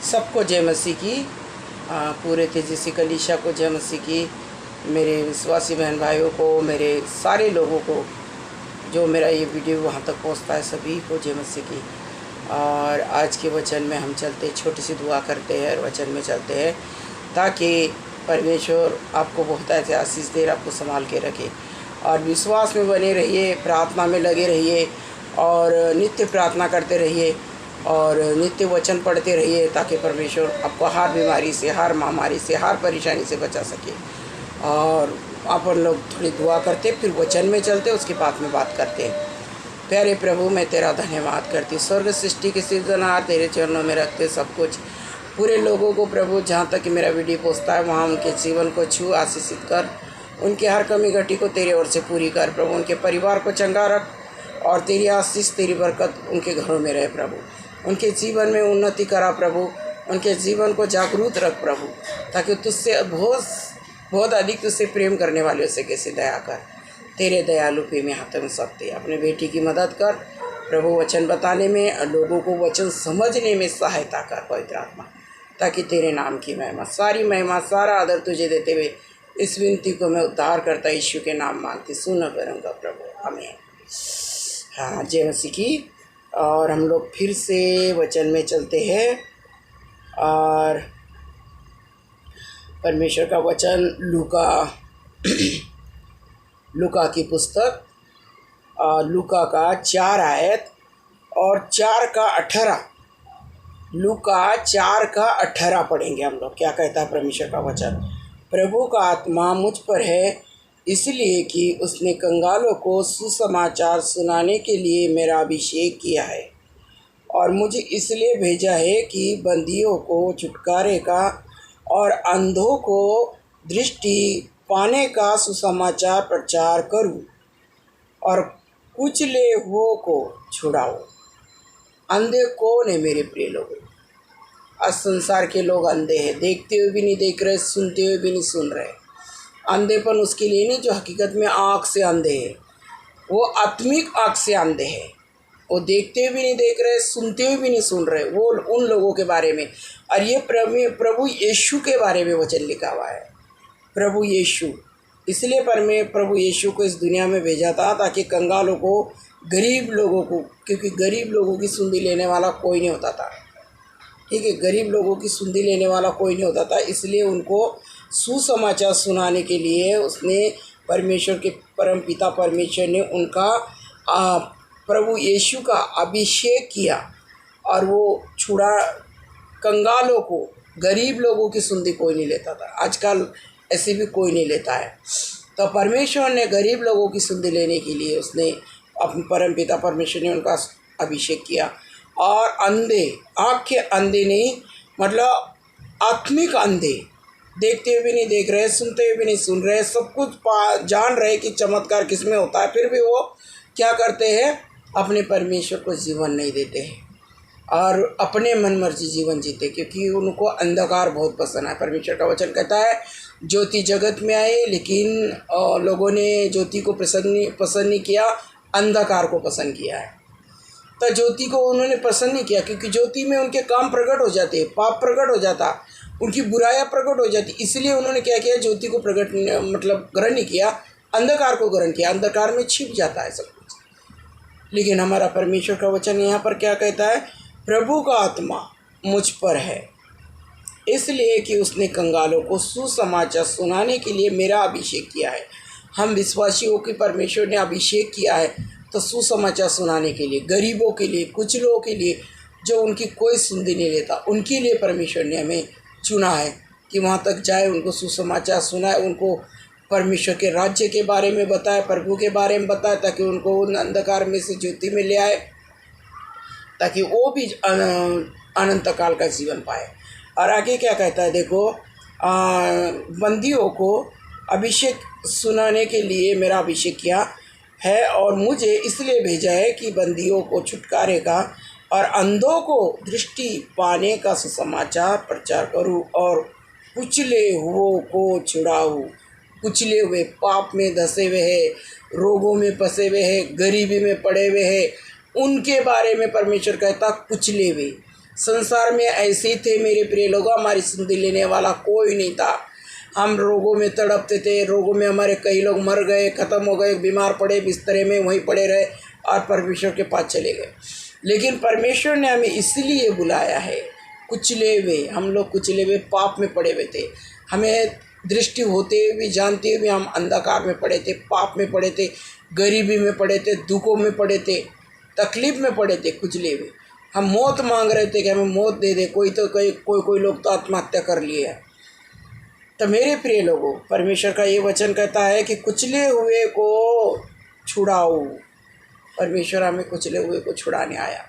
सबको जय मसीह की। पूरे तेजस्वी कलीसिया को जय मसीह की। मेरे विश्वासी बहन भाइयों को, मेरे सारे लोगों को जो मेरा ये वीडियो वहाँ तक पहुँचता है, सभी को जय मसीह की। और आज के वचन में हम चलते, छोटी सी दुआ करते हैं और वचन में चलते हैं, ताकि परमेश्वर आपको बहुत ऐसे आशीष देर आपको संभाल के रखे। और विश्वास में बने रहिए, प्रार्थना में लगे रहिए और नित्य प्रार्थना करते रहिए और नित्य वचन पढ़ते रहिए, ताकि परमेश्वर आपको हर बीमारी से, हर महामारी से, हर परेशानी से बचा सके। और अपन लोग थोड़ी दुआ करते, फिर वचन में चलते, उसके बाद में बात करते हैं। प्यारे प्रभु, मैं तेरा धन्यवाद करती। स्वर्ग सृष्टि के सृजनहार तेरे चरणों में रखते सब कुछ। पूरे लोगों को प्रभु, जहाँ तक मेरा वीडियो पहुँचता है वहाँ उनके जीवन को छू, आशीषित कर। उनकी हर कमी घटी को तेरे ओर से पूरी कर प्रभु। उनके परिवार को चंगा रख और तेरी आशीष, तेरी बरकत उनके घरों में रहे प्रभु। उनके जीवन में उन्नति करा प्रभु। उनके जीवन को जागरूक रख प्रभु, ताकि तुझसे बहुत अधिक तुझसे प्रेम करने वालों से कैसे दया कर। तेरे दयालु पे में हाथ में सकते अपने बेटी की मदद कर प्रभु, वचन बताने में और लोगों को वचन समझने में सहायता कर पवित्र आत्मा, ताकि तेरे नाम की महिमा, सारी महिमा, सारा आदर तुझे देते हुए इस विनती को मैं उद्धार करता यीशु के नाम मांगती, सुन करूँगा प्रभु, आमीन। हाँ, जय मसीह की। और हम लोग फिर से वचन में चलते हैं और परमेश्वर का वचन लूका की पुस्तक, लूका का 4 आयत और 4 का 18, लूका 4 का 18 पढ़ेंगे हम लोग। क्या कहता है परमेश्वर का वचन? प्रभु का आत्मा मुझ पर है, इसलिए कि उसने कंगालों को सुसमाचार सुनाने के लिए मेरा अभिषेक किया है, और मुझे इसलिए भेजा है कि बंदियों को छुटकारे का और अंधों को दृष्टि पाने का सुसमाचार प्रचार करूं, और कुचले हुओं को छुड़ाऊं। अंधे कौन है मेरे प्रिय लोगों? आज संसार के लोग अंधे हैं, देखते हुए भी नहीं देख रहे, सुनते हुए भी नहीं सुन रहे। अंधेपन उसके लिए नहीं जो हकीकत में आँख से अंधे हैं, वो आत्मिक आँख से अंधे हैं। वो देखते हुए भी नहीं देख रहे, सुनते हुए भी नहीं सुन रहे। वो उन लोगों के बारे में, और ये प्रभु यीशु के बारे में वचन लिखा हुआ है। प्रभु यीशु, इसलिए प्रभु यीशु को इस दुनिया में भेजा था, ताकि कंगालों को, गरीब लोगों को, क्योंकि गरीब लोगों की सुंदी लेने वाला कोई नहीं होता था, ठीक है, गरीब लोगों की सुंदी लेने वाला कोई नहीं होता था, इसलिए उनको सुसमाचार सुनाने के लिए उसने, परमेश्वर के परम पिता परमेश्वर ने उनका प्रभु यीशु का अभिषेक किया, और वो छुड़ा कंगालों को, गरीब लोगों की सुंदी कोई नहीं लेता था। आजकल ऐसे भी कोई नहीं लेता है। तो परमेश्वर ने गरीब लोगों की सुंदी लेने के लिए उसने, अपने परम पिता परमेश्वर ने उनका अभिषेक किया। और अंधे, आँख के अंधे नहीं, मतलब आत्मिक अंधे, देखते हुए भी नहीं देख रहे, सुनते हुए भी नहीं सुन रहे, सब कुछ जान रहे कि चमत्कार किस में होता है, फिर भी वो क्या करते हैं? अपने परमेश्वर को जीवन नहीं देते हैं और अपने मन मर्जी जीवन जीते, क्योंकि उनको अंधकार बहुत पसंद है। परमेश्वर का वचन कहता है, ज्योति जगत में आए, लेकिन लोगों ने ज्योति को पसंद नहीं किया, अंधकार को पसंद किया है। तो ज्योति को उन्होंने पसंद नहीं किया, क्योंकि ज्योति में उनके काम प्रकट हो जाते, पाप प्रकट हो जाता, उनकी बुराइयाँ प्रकट हो जाती। इसलिए उन्होंने क्या किया? ज्योति को ग्रहण नहीं किया, अंधकार को ग्रहण किया। अंधकार में छिप जाता है सब कुछ। लेकिन हमारा परमेश्वर का वचन यहाँ पर क्या कहता है? प्रभु का आत्मा मुझ पर है, इसलिए कि उसने कंगालों को सुसमाचार सुनाने के लिए मेरा अभिषेक किया है। हम विश्वासियों की परमेश्वर ने अभिषेक किया है, तो सुसमाचार सुनाने के लिए, गरीबों के लिए, कुछ लोगों के लिए जो उनकी कोई सुनती नहीं लेता, उनके लिए परमेश्वर ने हमें चुना है कि वहाँ तक जाए, उनको सुसमाचार सुनाए, उनको परमेश्वर के राज्य के बारे में बताए, प्रभु के बारे में बताए, ताकि उनको उन अंधकार में से ज्योति में ले आए, ताकि वो भी अनंत काल का जीवन पाए। और आगे क्या कहता है देखो, बंदियों को अभिषेक सुनाने के लिए मेरा अभिषेक किया है, और मुझे इसलिए भेजा है कि बंदियों को छुटकारे का और अंधों को दृष्टि पाने का सुसमाचार प्रचार करूं, और कुचले हुओं को छुड़ाऊं। कुचले हुए, पाप में धंसे हुए हैं, रोगों में फंसे हुए हैं, गरीबी में पड़े हुए हैं, उनके बारे में परमेश्वर कहता कुचले हुए, संसार में ऐसे ही थे मेरे प्रिय लोगों, हमारी सुधि लेने वाला कोई नहीं था। हम रोगों में तड़पते थे, रोगों में हमारे कई लोग मर गए, ख़त्म हो गए, बीमार पड़े, बिस्तरे में वहीं पड़े रहे और परमेश्वर के पास चले गए। लेकिन परमेश्वर ने हमें इसलिए बुलाया है, कुचले हुए, हम लोग कुचले हुए पाप में पड़े हुए थे। हमें दृष्टि होते हुए भी, जानते हुए हम अंधकार में पड़े थे, पाप में पड़े थे, गरीबी में पड़े थे, दुखों में पड़े थे, तकलीफ़ में पड़े थे, कुचले हुए। हम मौत मांग रहे थे कि हमें मौत दे दे। कोई लोग तो आत्महत्या कर लिए हैं। तो मेरे प्रिय लोगों, परमेश्वर का ये वचन कहता है कि कुचले हुए को छुड़ाओ। परमेश्वर हमें कुचले हुए को छुड़ाने आया।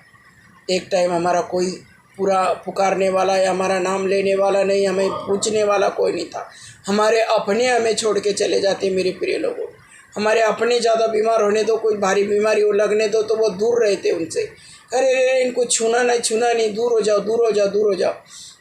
एक टाइम हमारा कोई पूरा पुकारने वाला या हमारा नाम लेने वाला नहीं, हमें पूछने वाला कोई नहीं था। हमारे अपने हमें छोड़ के चले जाते। मेरे प्रिय लोगों, हमारे अपने ज़्यादा बीमार होने दो, कोई भारी बीमारी हो लगने दो, तो वो दूर रहते उनसे। अरे इनको छूना नहीं, दूर हो जाओ, दूर हो जाओ, दूर हो जाओ।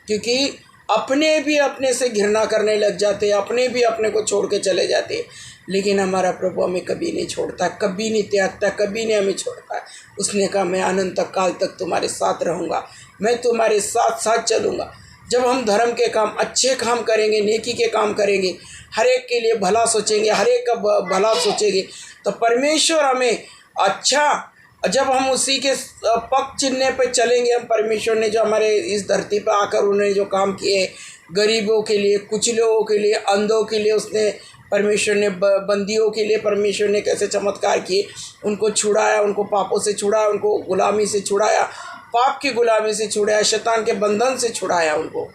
क्योंकि अपने भी अपने से घृणा करने लग जाते, अपने भी अपने को छोड़ के चले जाते। लेकिन हमारा प्रभु हमें कभी नहीं छोड़ता, कभी नहीं त्यागता, कभी नहीं हमें छोड़ता। उसने कहा मैं अनंत काल तक तुम्हारे साथ रहूँगा, मैं तुम्हारे साथ साथ चलूँगा। जब हम धर्म के काम, अच्छे काम करेंगे, नेकी के काम करेंगे, हर एक के लिए भला सोचेंगे, हर एक का भला सोचेंगे, तो परमेश्वर हमें अच्छा, जब हम उसी के पग चिन्ह पे चलेंगे, हम परमेश्वर ने जो हमारे इस धरती पर आकर उन्होंने जो काम किए, गरीबों के लिए, कुचलों के लिए, अंधों के लिए, उसने परमेश्वर ने बंदियों के लिए परमेश्वर ने कैसे चमत्कार किए, उनको छुड़ाया, उनको पापों से छुड़ाया, उनको गुलामी से छुड़ाया, पाप की गुलामी से छुड़ाया, शैतान के बंधन से छुड़ाया उनको,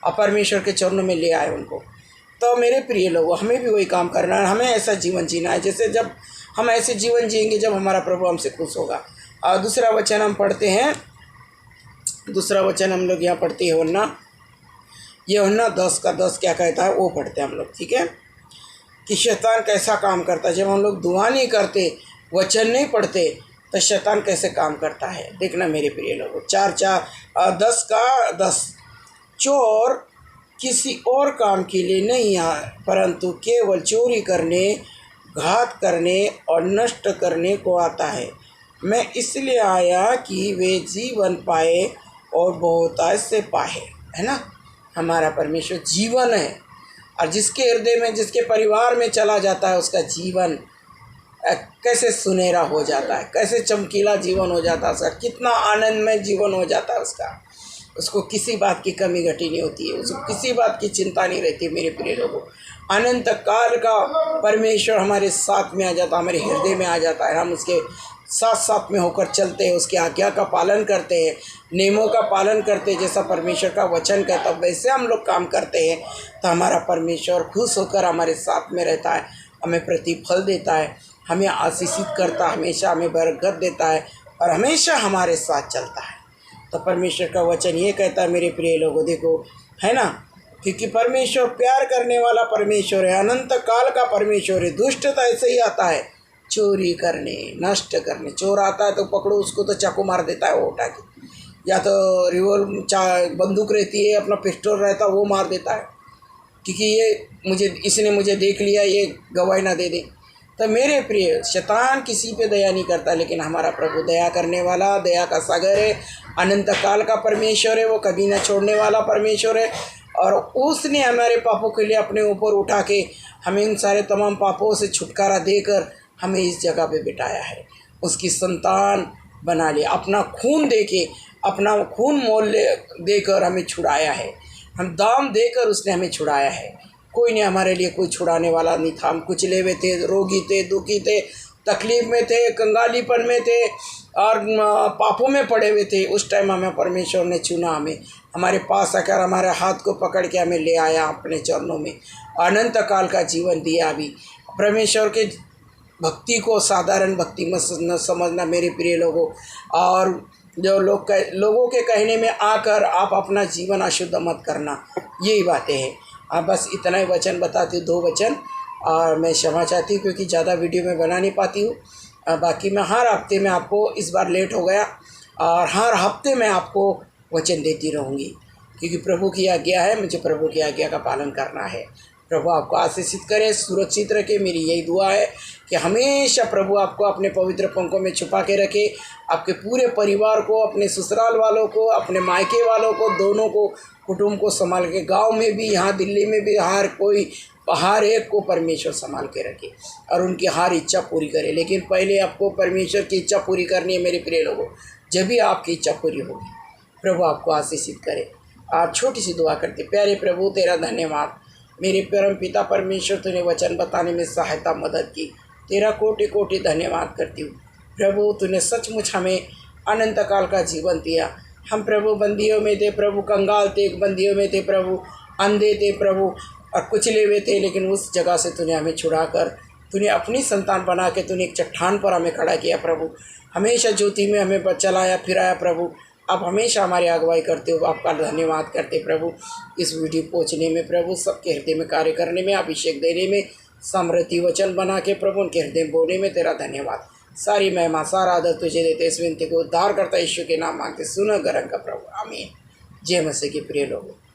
और परमेश्वर के चरणों में ले आए उनको। तो मेरे प्रिय लोगों, हमें भी वही काम करना है, हमें ऐसा जीवन जीना है जैसे, जब हम ऐसे जीवन जिएंगे जब हमारा प्रभु हमसे खुश होगा। और दूसरा वचन हम पढ़ते हैं, दूसरा वचन हम लोग यहाँ पढ़ते हैं यूहन्ना 10:10 क्या कहता है वो पढ़ते हैं हम लोग, ठीक है। कि शैतान कैसा काम करता है। जब हम लोग दुआ नहीं करते, वचन नहीं पढ़ते, तो शैतान कैसे काम करता है देखना मेरे प्रिय लोगों। 10:10 चोर किसी और काम के लिए नहीं आया, परंतु केवल चोरी करने, घात करने और नष्ट करने को आता है। मैं इसलिए आया कि वे जीवन पाए और बहुतायत से पाए। है ना, हमारा परमेश्वर जीवन है, और जिसके हृदय में, जिसके परिवार में चला जाता है, उसका जीवन कैसे सुनहरा हो जाता है, कैसे चमकीला जीवन हो जाता है उसका, कितना आनंदमय जीवन हो जाता है उसका। उसको किसी बात की कमी घटी नहीं होती है, उसको किसी बात की चिंता नहीं रहती। मेरे प्रिय लोगों, अनंत काल का परमेश्वर हमारे साथ में आ जाता, हमारे हृदय में आ जाता है। हम उसके साथ साथ में होकर चलते हैं, उसकी आज्ञा का पालन करते हैं, नियमों का पालन करते हैं, जैसा परमेश्वर का वचन कहता है वैसे हम लोग काम करते हैं, तो हमारा परमेश्वर खुश होकर हमारे साथ में रहता है, हमें प्रतिफल देता है, हमें आशीषित करता है, हमेशा हमें बरकत देता है, और हमेशा हमारे साथ चलता है। तो परमेश्वर का वचन ये कहता है मेरे प्रिय लोगों, देखो, है ना, क्योंकि परमेश्वर प्यार करने वाला परमेश्वर है, अनंत काल का परमेश्वर है। दुष्टता ऐसे ही आता है, चोरी करने, नष्ट करने। चोर आता है तो पकड़ो उसको, तो चाकू मार देता है वो उठा के, या तो बंदूक रहती है, अपना पिस्टल रहता है, वो मार देता है, क्योंकि ये इसने मुझे देख लिया, ये गवाही ना दे दे। तो मेरे प्रिय, शैतान किसी पे दया नहीं करता, लेकिन हमारा प्रभु दया करने वाला, दया का सागर है, अनंत काल का परमेश्वर है, वो कभी ना छोड़ने वाला परमेश्वर है। और उसने हमारे पापों के लिए अपने ऊपर उठा के हमें इन सारे तमाम पापों से छुटकारा देकर हमें इस जगह पे बिठाया है, उसकी संतान बना लिया, अपना खून देके, अपना खून मोल देकर हमें छुड़ाया है, हम दाम देकर उसने हमें छुड़ाया है। कोई नहीं, हमारे लिए कोई छुड़ाने वाला नहीं था। हम कुचले हुए थे, रोगी थे, दुखी थे, तकलीफ़ में थे, कंगालीपन में थे, और पापों में पड़े हुए थे। उस टाइम हमें परमेश्वर ने चुना, हमें हमारे पास आकर हमारे हाथ को पकड़ के हमें ले आया अपने चरणों में, अनंत काल का जीवन दिया। अभी परमेश्वर के भक्ति को साधारण भक्ति मत समझना मेरे प्रिय लोगों, और जो लोगों के कहने में आकर आप अपना जीवन अशुद्ध मत करना, यही बातें हैं। आप बस इतना ही वचन बताती हूँ, 2 वचन, और मैं क्षमा चाहती हूँ क्योंकि ज़्यादा वीडियो में बना नहीं पाती हूँ। बाकी मैं हर हफ्ते में आपको, इस बार लेट हो गया, और हर हफ्ते में आपको वचन देती रहूँगी, क्योंकि प्रभु की आज्ञा है, मुझे प्रभु की आज्ञा का पालन करना है। प्रभु आपको आशीषित करे, सुरक्षित रखे। मेरी यही दुआ है कि हमेशा प्रभु आपको अपने पवित्र पंखों में छुपा के रखे, आपके पूरे परिवार को, अपने ससुराल वालों को, अपने मायके वालों को, दोनों को, कुटुंब को संभाल के, गांव में भी, यहाँ दिल्ली में भी, हर कोई, हर एक को परमेश्वर संभाल के रखे और उनकी हर इच्छा पूरी करे। लेकिन पहले आपको परमेश्वर की इच्छा पूरी करनी है मेरे प्रिय लोगों, जब भी आपकी इच्छा पूरी होगी। प्रभु आपको आशीषित करे। आप छोटी सी दुआ करते, प्यारे प्रभु तेरा धन्यवाद, मेरे परम पिता परमेश्वर, तूने वचन बताने में सहायता मदद की, तेरा कोटि कोटि धन्यवाद करती हूँ। प्रभु तूने सचमुच हमें अनंत काल का जीवन दिया। हम प्रभु बंदियों में थे, प्रभु कंगाल थे, बंदियों में थे प्रभु, अंधे थे प्रभु और कुचले हुए थे, लेकिन उस जगह से तूने हमें छुड़ाकर, तूने अपनी संतान बना के, तूने एक चट्टान पर हमें खड़ा किया प्रभु। हमेशा ज्योति में हमें चलाया फिराया प्रभु। आप हमेशा हमारी अगुवाई करते हो, आपका धन्यवाद करते प्रभु। इस वीडियो पहुँचने में प्रभु, सबके हृदय में कार्य करने में, अभिषेक देने में, समृद्धि वचन बना के प्रभु उनके हृदय में बोलने में तेरा धन्यवाद। सारी महिमा सारा आदर तुझे देते, इस विनती को उद्धार करता यीशु के नाम मांगते, सुनो गरम का प्रभु, आमीन। जय मसीह के प्रिय लोगों।